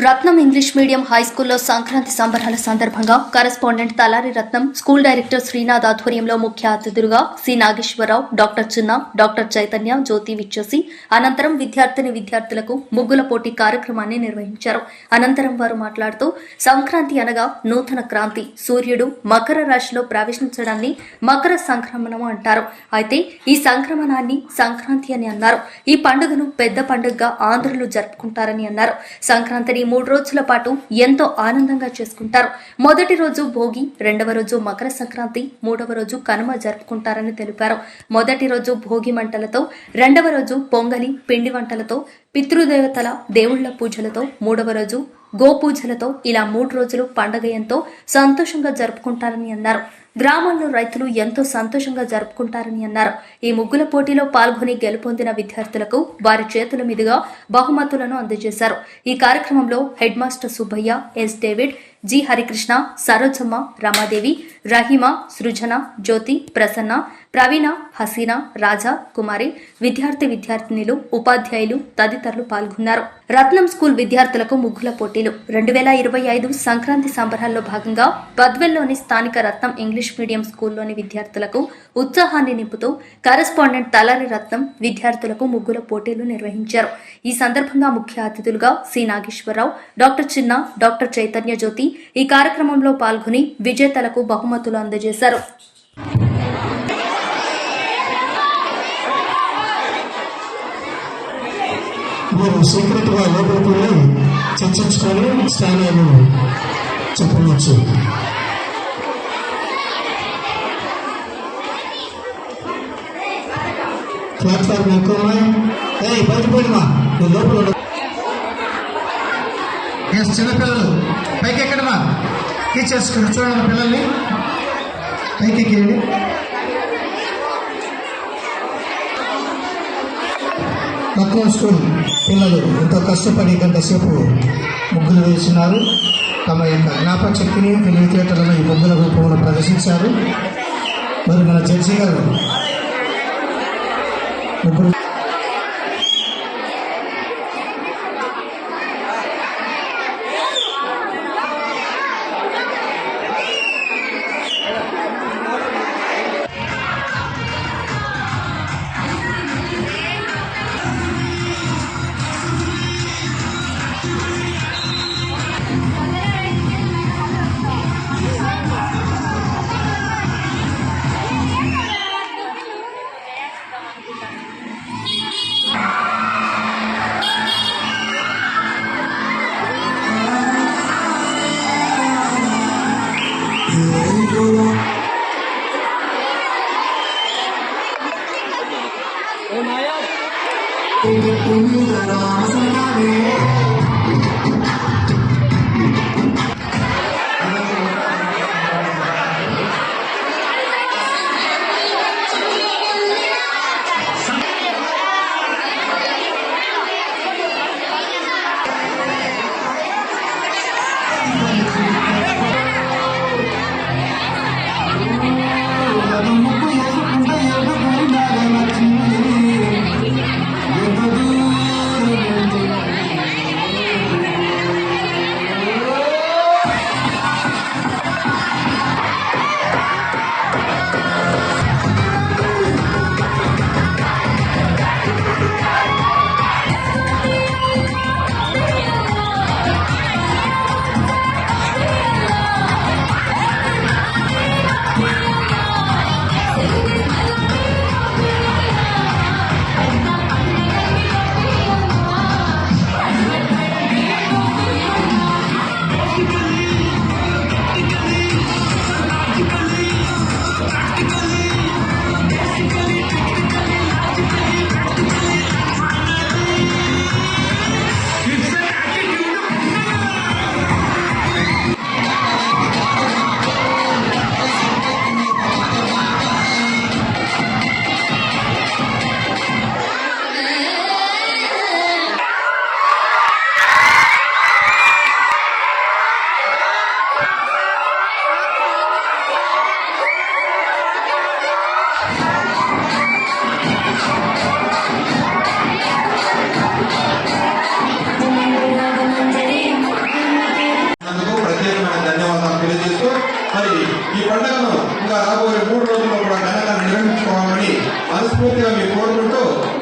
రత్నం English medium high స్కూల్లో సంక్రాంతి సంబరాల సందర్భంగా కరెస్పాండెంట్ తలారి రత్నం, స్కూల్ డైరెక్టర్ శ్రీనాథ్ ఆధ్వర్యంలో ముఖ్య అతిథులుగా సి నాగేశ్వరరావు, డాక్టర్ చిన్న, డాక్టర్ చైతన్య, జ్యోతి విచ్చేసి అనంతరం విద్యార్థులకు ముగ్గుల పోటీ కార్యక్రమాన్ని నిర్వహించారు. అనంతరం వారు మాట్లాడుతూ సంక్రాంతి అనగా నూతన క్రాంతి, సూర్యుడు మకర రాశిలో ప్రవేశించడాన్ని మకర సంక్రమణం అంటారు. అయితే ఈ సంక్రమణాన్ని సంక్రాంతి అని అన్నారు. ఈ పండుగను పెద్ద పండుగగా ఆంధ్రులు జరుపుకుంటారని అన్నారు. సంక్రాంతిని 3 రోజుల పాటు ఎంతో ఆనందంగా చేసుకుంటారు. మొదటి రోజు భోగి, రెండవ రోజు మకర సంక్రాంతి, మూడవ రోజు కనుమ జరుపుకుంటారని తెలిపారు. మొదటి రోజు భోగి మంటలతో, రెండవ రోజు పొంగలి, పిండి వంటలతో, పితృదేవతల దేవుళ్ల పూజలతో, మూడవ రోజు గోపూజలతో ఇలా 3 రోజులు పండుగ ఎంతో సంతోషంగా జరుపుకుంటారని అన్నారు. గ్రామాల్లో రైతులు ఎంతో సంతోషంగా జరుపుకుంటారని అన్నారు. ఈ ముగ్గుల పోటీలో పాల్గొని గెలుపొందిన విద్యార్థులకు వారి చేతుల మీదుగా బహుమతులను అందజేశారు. ఈ కార్యక్రమంలో head master Subbaiah, S David, G Harikrishna, Sarojamma, Ramadevi, Rahima, Srujana, Jyothi, Prasanna, Praveena, Haseena, Raja, Kumari, విద్యార్థినిలు, ఉపాధ్యాయులు తదితరులు పాల్గొన్నారు. రత్నం స్కూల్ విద్యార్థులకు ముగ్గుల పోటీలు 2025 సంక్రాంతి సంబరాల్లో భాగంగా బద్వెల్లోని స్థానిక రత్నం ఇంగ్లీష్ మీడియం స్కూల్లోని విద్యార్థులకు ఉత్సాహాన్ని నింపుతూ కరెస్పాండెంట్ తలారి రత్నం విద్యార్థులకు ముగ్గుల పోటీలు నిర్వహించారు. ఈ సందర్భంగా ముఖ్య అతిథులుగా సి నాగేశ్వరరావు, డాక్టర్ చిన్న, డాక్టర్ చైతన్య, జ్యోతి ఈ కార్యక్రమంలో పాల్గొని విజేతలకు బహుమతులు అందజేశారు. మీరు సీక్రెట్గా లోపలికి చర్చించుకొని స్థానాలు చెప్పవచ్చు. ప్లాట్ఫామ్ ఎక్కువ బయటపడిమా లోపల చిన్నపిల్లలు పైకి ఎక్కడమా టీచర్స్ చూడండి, పిల్లల్ని పైకి ఎక్కండి. తక్కువ స్కూల్ పిల్లలు ఎంతో కష్టపడి గంట సేపు ముగ్గులు వేసినారు. తమ యొక్క జ్ఞాపక శక్తిని, తెలివితేటలను ఈ ముగ్గుల రూపంలో ప్రదర్శించారు. మరి మన జడ్జి గారు ముగ్గురు ఇంకా రాబోయే 3 రోజుల్లో కూడా ఘనంగా నిర్వహించుకోవాలని మనస్ఫూర్తిగా మీరు కోరుకుంటూ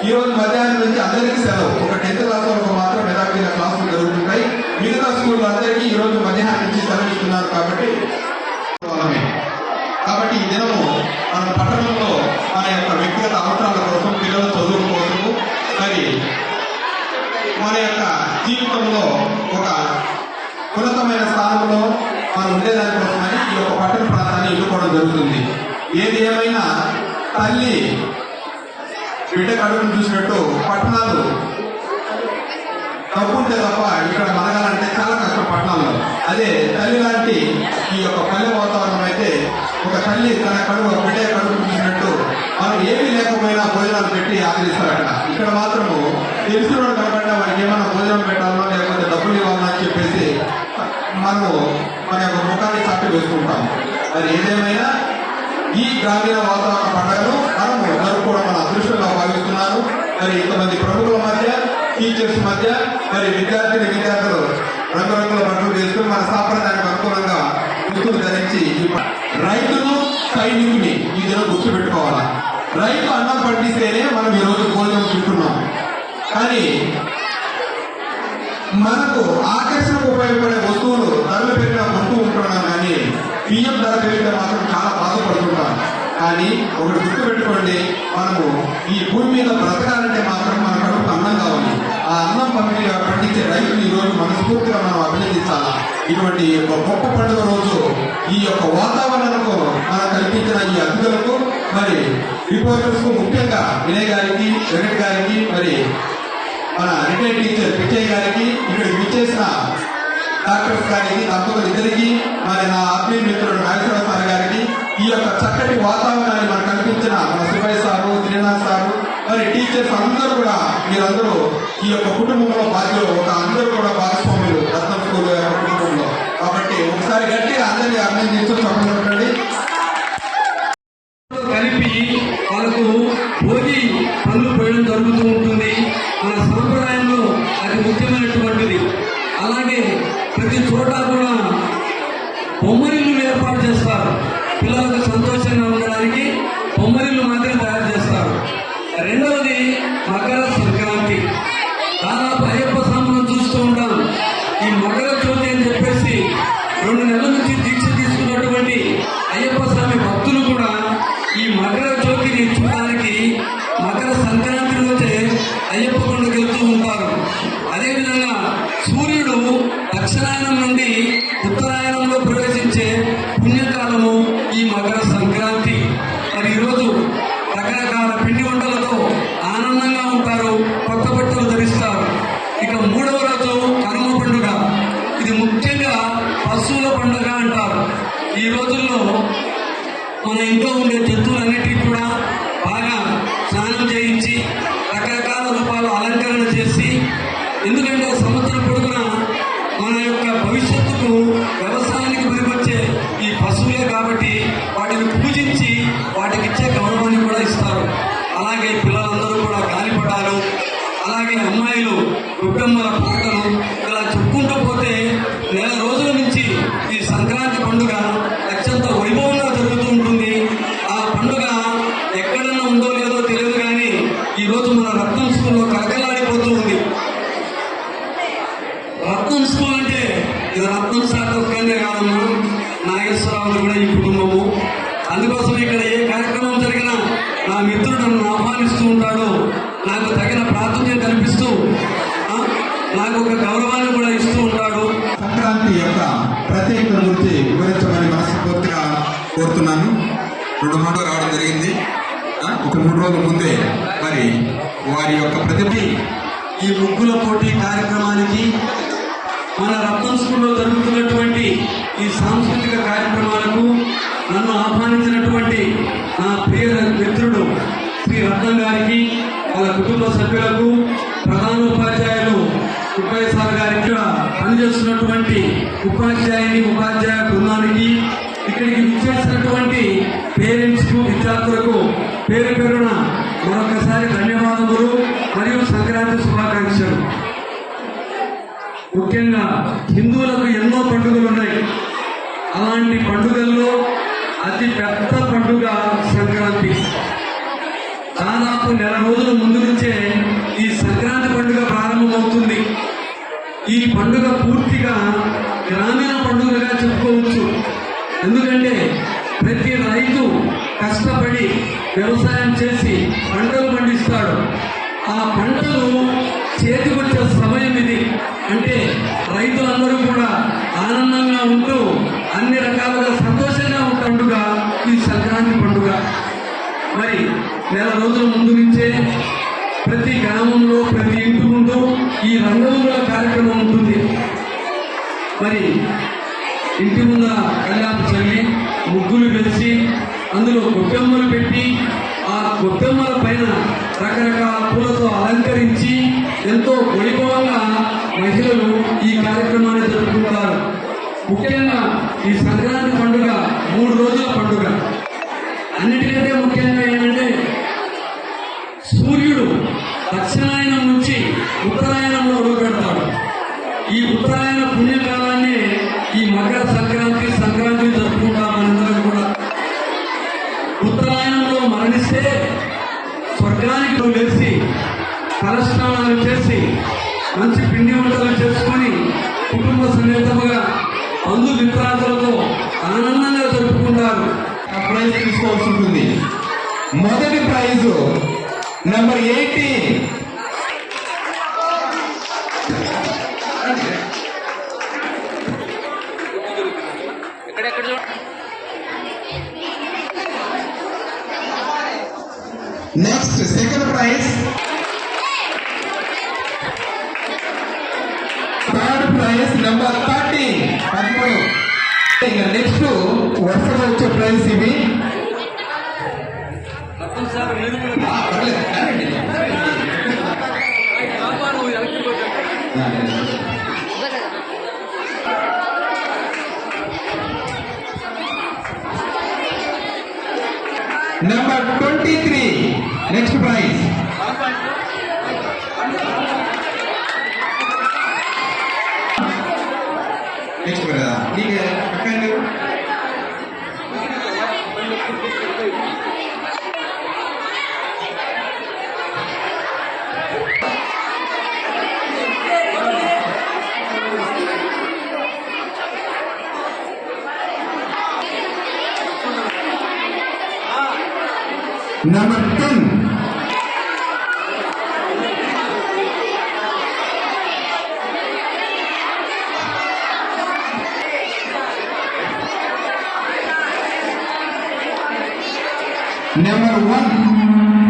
ఈ రోజు మధ్యాహ్నం నుంచి అందరికీ సెలవు. ఒక 10th క్లాస్ వరకు మాత్రం యథావిధిగా క్లాసులు జరుగుతుంటాయి. మిగతా స్కూల్లో అందరికీ ఈ రోజు మధ్యాహ్నం నుంచి సెలవు ఇస్తున్నారు కాబట్టి ఈ దినము మన పట్టణంలో మన యొక్క వ్యక్తిగత అవసరాల కోసం, పిల్లల చదువుల కోసము, మరి మన యొక్క జీవితంలో ఒక ఉన్నతమైన స్థానంలో మనం ఉండేదాని కోసమని ఈ యొక్క పట్టణ ప్రాంతాన్ని ఎన్నుకోవడం జరుగుతుంది. ఏది ఏమైనా తల్లి బిడ్డ కడుపును చూసినట్టు పట్టణాలు డబ్బుంటే తప్ప ఇక్కడ మనగాలంటే చాలా కష్టం పట్టణాల్లో. అదే తల్లి లాంటి ఈ యొక్క పల్లె వాతావరణం అయితే ఒక తల్లి తన బిడ్డ కడుపు చూసినట్టు మనం ఏమీ లేకపోయినా భోజనాలు పెట్టి ఆదరిస్తారు. ఇక్కడ మాత్రము తెలిసిన వాళ్ళు కనబడినా వారికి ఏమైనా భోజనం పెట్టాలనో లేకపోతే డబ్బులు ఇవ్వాలనో అని చెప్పేసి మనము మన యొక్క ముఖాన్ని చాటి వేసుకుంటాం. మరి ఏదేమైనా ఈ గ్రామీణ వాతావరణ పండుగను మనము జరుపుకోవడం మన అదృష్టంగా భావిస్తున్నాను. మరి ఇంతమంది ప్రముఖుల మధ్య, టీచర్స్ మధ్య, మరి విద్యార్థులు రంగురంగుల బట్టలు వేసుకుని మన సాంప్రదాయానికి అనుకూలంగా దుస్తులు ధరించి రైతును సైనికుని ఈ దినం గుర్తుపెట్టుకోవాలా. రైతు అన్నం పండిస్తేనే మనం ఈరోజు భోజనం తింటున్నాం. కానీ మనకు ఆకర్షణకు ఉపయోగపడే వస్తువులు ధరలు పెరిగినా కొంటూ ఉంటున్నాం, కానీ బియ్యం ధర పెరిగితే మాత్రం చాలా బాధపడుతుంటాం. కానీ ఒకటి గుర్తుపెట్టుకోండి, మనము ఈ భూమి మీద బ్రతకాలంటే మాత్రం మన కడుపు అన్నం కావాలి. ఆ అన్నం పండించే రైతులు ఈ రోజు మనస్ఫూర్తిగా మనం అభినందించాలా. ఇటువంటి గొప్ప పండుగ రోజు ఈ యొక్క వాతావరణకు మనం కల్పించిన ఈ అతిథులకు, మరి రిపోర్టర్స్ కు, ముఖ్యంగా వినయ్ గారికి, వెంకట్ గారికి, మరి మన రిటైర్డ్ టీచర్ పిచ్చయ్య గారికి, ఇక్కడ విచ్చేసిన డాక్టర్స్ గారికి, దంపతులు ఇద్దరికి, మరి నా ఆత్మీయ మిత్రుడు నాగేశ్వర సార్ గారికి, ఈ యొక్క చక్కటి వాతావరణాన్ని మనకు కల్పించిన మన సుబ్బయ్య సారు, శ్రీనాథ్ సారు, మరి టీచర్స్ అందరూ కూడా, మీరందరూ ఈ యొక్క కుటుంబంలో బాధ్యులు, అందరూ కూడా భాగస్వాములు రత్నం స్కూల్ కుటుంబంలో. కాబట్టి ఒకసారి గట్టిగా అందరినీ అభినందించు చెప్పండి. కలిపి వాళ్ళకు భోగి పనులు పోయడం జరుగుతూ ఉంటుంది. మన సాంప్రదాయంలో అది ముఖ్యమైనటువంటిది. అలాగే ప్రతి చోట కూడా బొమ్మరిల్లు ఏర్పాటు చేస్తారు. పిల్లలకు సంతోషంగా ఉండడానికి బొమ్మరిల్లు మాత్రం తయారు చేస్తారు. రెండవది మకర సంక్రాంతి. దాదాపు అయ్యప్ప స్వామిని చూస్తూ ఉంటాం. ఈ మకర జ్యోతి అని చెప్పేసి 2 నెలల నుంచి దీక్ష తీసుకున్నటువంటి అయ్యప్ప స్వామి భక్తులు కూడా ఈ మకర జ్యోతిని చూడడానికి మకర సంక్రాంతి రోజే అయ్యప్ప కొండకు వెళ్తూ ఉంటారు. అదేవిధంగా సూర్యుడు దక్షిణాయనం నుండి ఉత్తరాయణంలో ప్రవేశించే పుణ్యకాలము ఈ మకర సంక్రాంతి. మరి ఈరోజు రకరకాల పిండి వంటలతో ఆనందంగా ఉంటారు, కొత్త బట్టలు ధరిస్తారు. ఇక 3వ రోజు కనుమ పండుగ. ఇది ముఖ్యంగా పశువుల పండుగ అంటారు. ఈ రోజుల్లో మన ఇంట్లో ఉండే జంతువులన్నిటికీ కూడా బాగా స్నానం చేయించి రకరకాల రూపాలు అలంకరణ చేసి, ఎందుకంటే సంవత్సరం పొడుగున మన యొక్క భవిష్యత్తుకు వ్యవసాయానికి పనికొచ్చే ఈ పశువులే కాబట్టి వాటిని పూజించి వాటికి ఇచ్చే గౌరవాన్ని కూడా ఇస్తారు. అలాగే పిల్లలందరూ కూడా గాలిపటాలు, అలాగే అమ్మాయిలు గొబ్బెమ్మల పాటలు, ఇలా చెప్పుకుంటూ పోతే నెల రోజుల నుంచి ఈ సంక్రాంతి పండుగ అత్యంత వైభవంగా జరుగుతూ ఉంటుంది. ఆ పండుగ ఎక్కడన్నా ఉందో లేదో తెలియదు, కానీ ఈరోజు మన రత్నం స్కూల్లో కలకలాడిపోతూ ఉంది. రత్నం స్కూల్ అంటే ఇది రత్నం సార్ ఒక్కనే కాదమ్మా, నాగేశ్వరరావు కూడా ఈ కుటుంబము. అందుకోసం ఇక్కడ ఏ కార్యక్రమం జరిగినా నా మిత్రుడు నన్ను ఆహ్వానిస్తూ ఉంటాడు. నాకు తగిన ప్రాధాన్యం కల్పిస్తూ నాకు ఒక గౌరవాన్ని కూడా ఇస్తూ ఉంటాడు. సంక్రాంతి యొక్క ప్రత్యేకత గురించి వివరించమని మనస్ఫూర్తిగా కోరుతున్నాను. 2 రోజులు రావడం జరిగింది. ఒక 3 రోజుల ముందే మరి వారి యొక్క ప్రతిభ ఈ ముగ్గుల పోటీ కార్యక్రమానికి, మన రత్నం స్కూల్లో జరుగుతున్నటువంటి ఈ సాంస్కృతిక కార్యక్రమాలకు నన్ను ఆహ్వానించినటువంటి నా ప్రియ మిత్రుడు శ్రీ రత్నం గారికి, వాళ్ళ కుటుంబ సభ్యులకు, ప్రధాన ఉపాధ్యాయులు సుబ్బయ్య సార్ గారికి, పనిచేస్తున్నటువంటి ఉపాధ్యాయ బృందానికి, ఇక్కడికి విచ్చేసినటువంటి పేరెంట్స్ కు, విద్యార్థులకు పేరు పేరున మరొకసారి ధన్యవాదములు మరియు సంక్రాంతి శుభాకాంక్షలు. ముఖ్యంగా హిందువులకు ఎన్నో పండుగలు ఉన్నాయి. అలాంటి పండుగల్లో అతి పెద్ద పండుగ సంక్రాంతి. దాదాపు నెల రోజుల ముందు నుంచే ఈ సంక్రాంతి పండుగ ప్రారంభమవుతుంది. ఈ పండుగ పూర్తిగా గ్రామీణ పండుగగా చెప్పుకోవచ్చు. ఎందుకంటే ప్రతి రైతు కష్టపడి వ్యవసాయం చేసి పంటలు పండిస్తాడు. ఆ పంటలు చేతికొచ్చే సమయం ఇది. అంటే రైతులందరూ కూడా ఆనందంగా ఉంటూ అన్ని రకాలుగా సంతోషంగా ఉన్న పండుగ ఈ సంక్రాంతి పండుగ. మరి నెల రోజుల ముందు నుంచే ప్రతి గ్రామంలో ప్రతి ఇంటి ముందు ఈ రంగముల కార్యక్రమం ఉంటుంది. మరి ఇంటి ముందర కళ్యాణ చల్లి ముగ్గులు వేసి అందులో గొబ్బెమ్మలు పెట్టి ఆ గొబ్బెమ్మల పైన రకరకాల పూలతో అలంకరించి ఎంతో వైభవంగా మహిళలు ఈ కార్యక్రమాన్ని జరుపుకుంటారు. ముఖ్యంగా ఈ సంక్రాంతి పండుగ 3 రోజుల పండుగ. అన్నిటికంటే ముఖ్యంగా ఏంటంటే సూర్యుడు దక్షిణాయనం నుంచి ఉత్తరాయణంలో అడుగు పెడతాడు. ఈ ఉత్తరాయణ పుణ్యకాలాన్ని ఈ మకర సంక్రాంతి జరుపుకుంటాం మనందరం కూడా. ఉత్తరాయణంలో మరణిస్తే స్వర్గానికి లేచి తలస్నానాలు చేసి మంచి పిండి వంటలు చేసుకొని కుటుంబ సమేతముగా బంధు మిత్రాదులతో ఆనందంగా జరుపుకుంటారు. ప్రైజ్ తీసుకోవాల్సి ఉంటుంది. మొదటి prize number 18. Next second prize, third prize number 13. Next వరుసగా వచ్చే ప్రైజ్ ఇవి. పర్లేదు, కాదండి. Number 23 next praise. నెక్స్ట్ కదా నీకు ఎక్కడ నెంబర్ 10. నెంబర్ 1.